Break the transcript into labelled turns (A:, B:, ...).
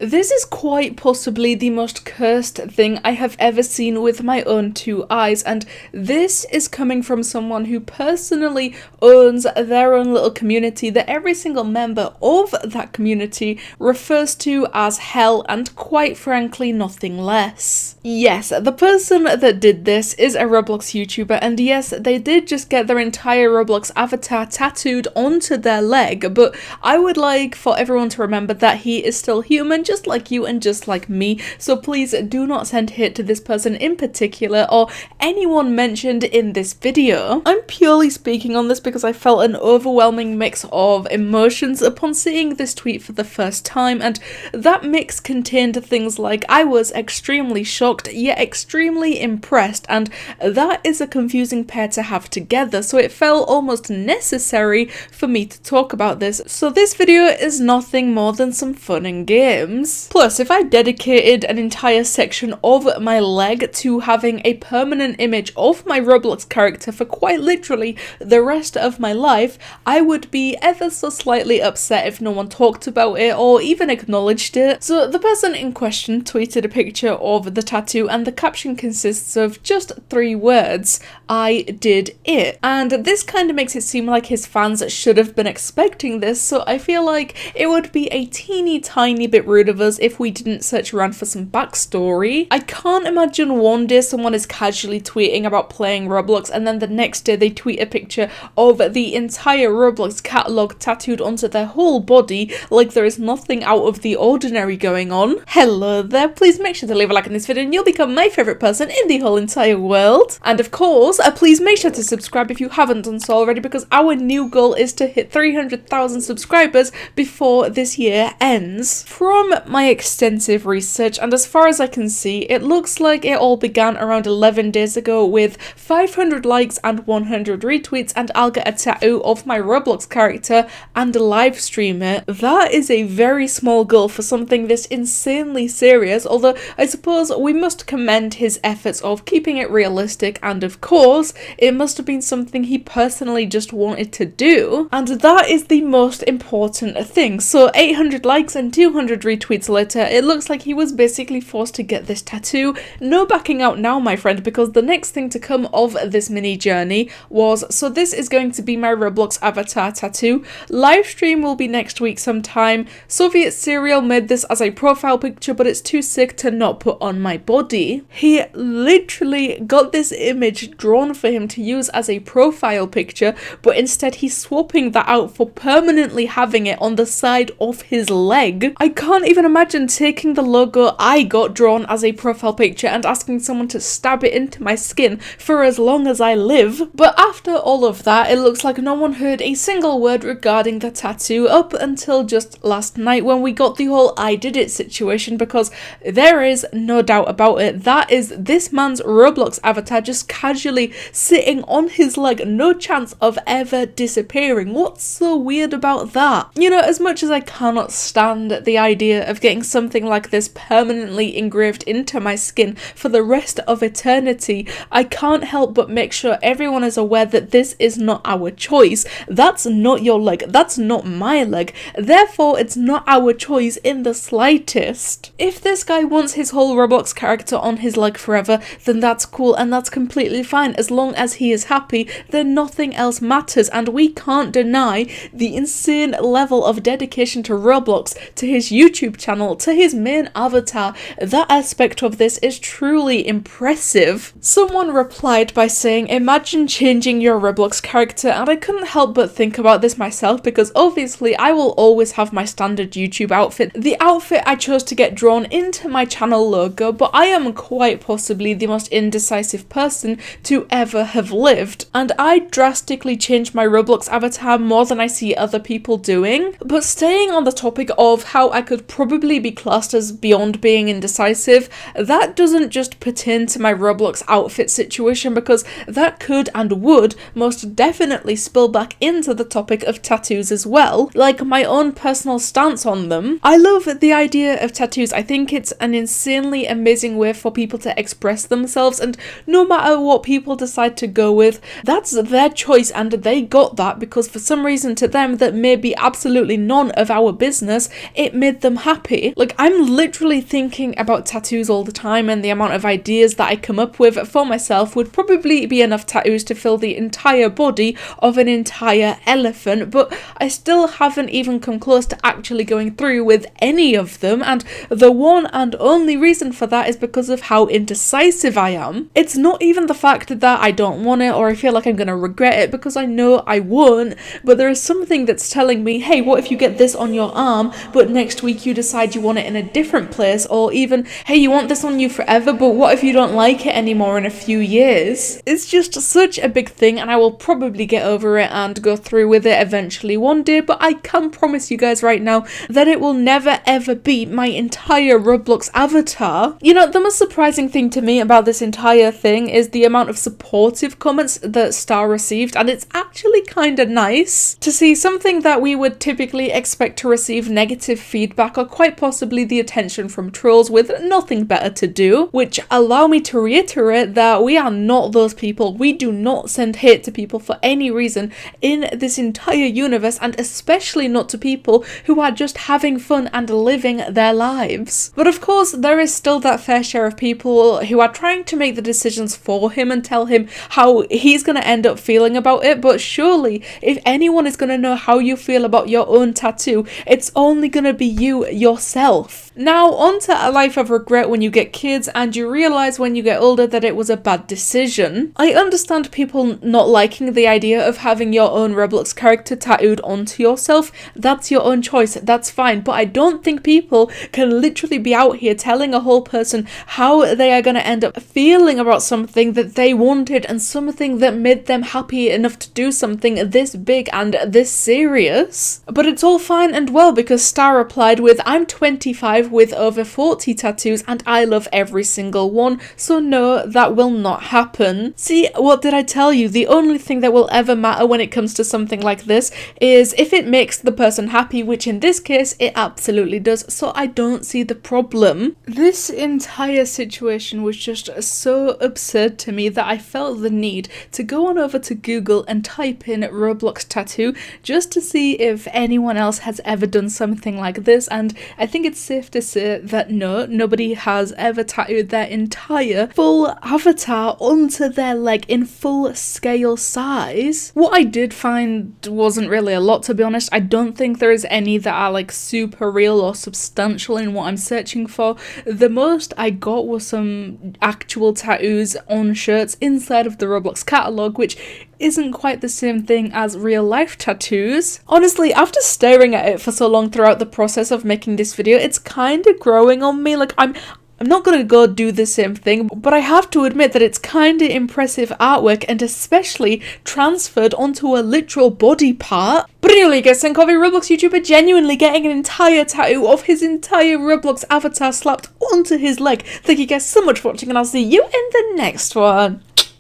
A: This is quite possibly the most cursed thing I have ever seen with my own two eyes, and this is coming from someone who personally owns their own little community that every single member of that community refers to as hell, and quite frankly nothing less. Yes, the person that did this is a Roblox YouTuber, and yes, they did just get their entire Roblox avatar tattooed onto their leg, but I would like for everyone to remember that he is still human, just like you and just like me, so please do not send hate to this person in particular or anyone mentioned in this video. I'm purely speaking on this because I felt an overwhelming mix of emotions upon seeing this tweet for the first time, and that mix contained things like I was extremely shocked yet extremely impressed, and that is a confusing pair to have together, so it felt almost necessary for me to talk about this. So this video is nothing more than some fun and games. Plus, if I dedicated an entire section of my leg to having a permanent image of my Roblox character for quite literally the rest of my life, I would be ever so slightly upset if no one talked about it or even acknowledged it. So the person in question tweeted a picture of the tattoo, and the caption consists of just 3 words: I did it. And this kind of makes it seem like his fans should have been expecting this, so I feel like it would be a teeny tiny bit rude of us if we didn't search around for some backstory. I can't imagine one day someone is casually tweeting about playing Roblox and then the next day they tweet a picture of the entire Roblox catalogue tattooed onto their whole body like there is nothing out of the ordinary going on. Hello there, please make sure to leave a like on this video and you'll become my favourite person in the whole entire world. And of course, please make sure to subscribe if you haven't done so already, because our new goal is to hit 300,000 subscribers before this year ends. From my extensive research, and as far as I can see, it looks like it all began around 11 days ago with 500 likes and 100 retweets, and I'll get a tattoo of my Roblox character and live stream it. That is a very small goal for something this insanely serious, although I suppose we must commend his efforts of keeping it realistic, and of course it must have been something he personally just wanted to do, and that is the most important thing. So 800 likes and 200 retweets later, it looks like he was basically forced to get this tattoo. No backing out now, my friend, because the next thing to come of this mini journey was, so this is going to be my Roblox avatar tattoo. Live stream will be next week sometime. Soviet Serial made this as a profile picture, but it's too sick to not put on my body. He literally got this image drawn for him to use as a profile picture, but instead he's swapping that out for permanently having it on the side of his leg. I can't even imagine taking the logo I got drawn as a profile picture and asking someone to stab it into my skin for as long as I live. But after all of that, it looks like no one heard a single word regarding the tattoo up until just last night when we got the whole I did it situation, because there is no doubt about it, that is this man's Roblox avatar just casually sitting on his leg, no chance of ever disappearing. What's so weird about that? You know, as much as I cannot stand the idea of getting something like this permanently engraved into my skin for the rest of eternity, I can't help but make sure everyone is aware that this is not our choice. That's not your leg, that's not my leg, therefore it's not our choice in the slightest. If this guy wants his whole Roblox character on his leg forever, then that's cool and that's completely fine. As long as he is happy, then nothing else matters, and we can't deny the insane level of dedication to Roblox, to his YouTube channel, to his main avatar. That aspect of this is truly impressive. Someone replied by saying, imagine changing your Roblox character, and I couldn't help but think about this myself, because obviously I will always have my standard YouTube outfit, the outfit I chose to get drawn into my channel logo, but I am quite possibly the most indecisive person to ever have lived, and I drastically changed my Roblox avatar more than I see other people doing. But staying on the topic of how I could probably be classed as beyond being indecisive, that doesn't just pertain to my Roblox outfit situation, because that could and would most definitely spill back into the topic of tattoos as well, like my own personal stance on them. I love the idea of tattoos. I think it's an insanely amazing way for people to express themselves, and no matter what people decide to go with, that's their choice, and they got that because for some reason to them that may be absolutely none of our business, it made them happy. happy. Like, I'm literally thinking about tattoos all the time, and the amount of ideas that I come up with for myself would probably be enough tattoos to fill the entire body of an entire elephant, but I still haven't even come close to actually going through with any of them, and the one and only reason for that is because of how indecisive I am. It's not even the fact that I don't want it or I feel like I'm gonna regret it, because I know I won't, but there is something that's telling me, hey, what if you get this on your arm, but next week you decide you want it in a different place, or even, hey, you want this on you forever, but what if you don't like it anymore in a few years? It's just such a big thing, and I will probably get over it and go through with it eventually one day, but I can promise you guys right now that it will never ever be my entire Roblox avatar. You know, the most surprising thing to me about this entire thing is the amount of supportive comments that Star received, and it's actually kind of nice to see something that we would typically expect to receive negative feedback or quite possibly the attention from trolls with nothing better to do, which allow me to reiterate that we are not those people. We do not send hate to people for any reason in this entire universe, and especially not to people who are just having fun and living their lives. But of course, there is still that fair share of people who are trying to make the decisions for him and tell him how he's going to end up feeling about it, but surely if anyone is going to know how you feel about your own tattoo, it's only going to be you yourself. Now, on to a life of regret when you get kids and you realise when you get older that it was a bad decision. I understand people not liking the idea of having your own Roblox character tattooed onto yourself. That's your own choice, that's fine, but I don't think people can literally be out here telling a whole person how they are going to end up feeling about something that they wanted and something that made them happy enough to do something this big and this serious. But it's all fine and well, because Star replied with, I'm 25 with over 40 tattoos and I love every single one, so no, that will not happen. See, what did I tell you? The only thing that will ever matter when it comes to something like this is if it makes the person happy, which in this case it absolutely does, so I don't see the problem. This entire situation was just so absurd to me that I felt the need to go on over to Google and type in Roblox tattoo just to see if anyone else has ever done something like this, and I think it's safe to say that no, nobody has ever tattooed their entire full avatar onto their leg in full scale size. What I did find wasn't really a lot, to be honest. I don't think there is any that are like super real or substantial in what I'm searching for. The most I got was some actual tattoos on shirts inside of the Roblox catalogue, which isn't quite the same thing as real life tattoos. Honestly, after staring at it for so long throughout the process of making this video, it's kind of growing on me. Like, I'm not gonna go do the same thing, but I have to admit that it's kind of impressive artwork, and especially transferred onto a literal body part. But anyway, guys, thank every Roblox YouTuber genuinely getting an entire tattoo of his entire Roblox avatar slapped onto his leg. Thank you guys so much for watching, and I'll see you in the next one.